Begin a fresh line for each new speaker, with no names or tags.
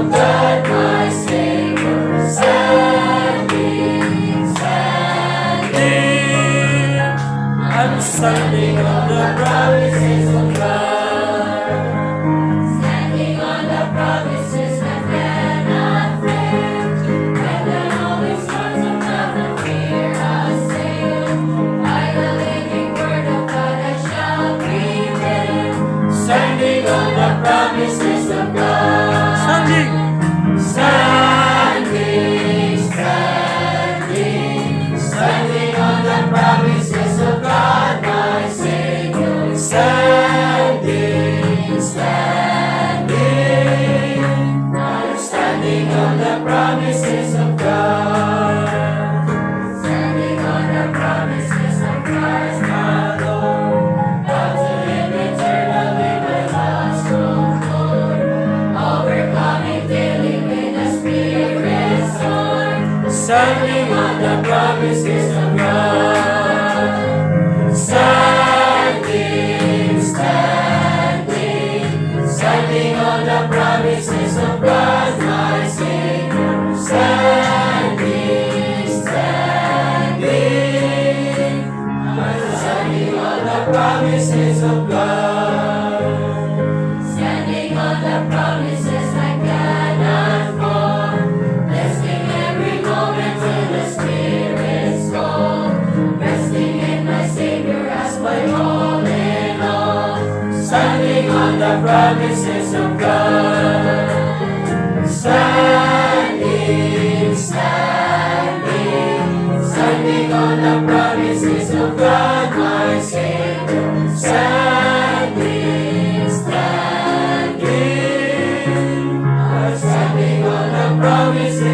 of God, my Savior, standing, standing. I'm standing on the promises of God. Standing on the promises that cannot fail. When the knowledge storms of love and fear assail, by the living word of God I shall prevail. Standing on the promises of God.
Standing.
Standing, standing, standing on the promises of God, my Savior. Standing, standing, I'm standing on the promises of God. Standing on the promises of Christ my Lord. God to live eternally with lost Lord. Overcoming daily with the Spirit's sword. Standing on the promises of God. Standing, standing, standing on the promises of God, my Savior. Standing, standing, I'm standing on the promises of God. Standing on the promises I cannot fall. Resting every moment till the Spirit's call. Resting in my Savior as my all in all. Standing on the promises of God. Standing, standing, standing on the promises of God, my Savior. Standing, standing, I'm standing on the promises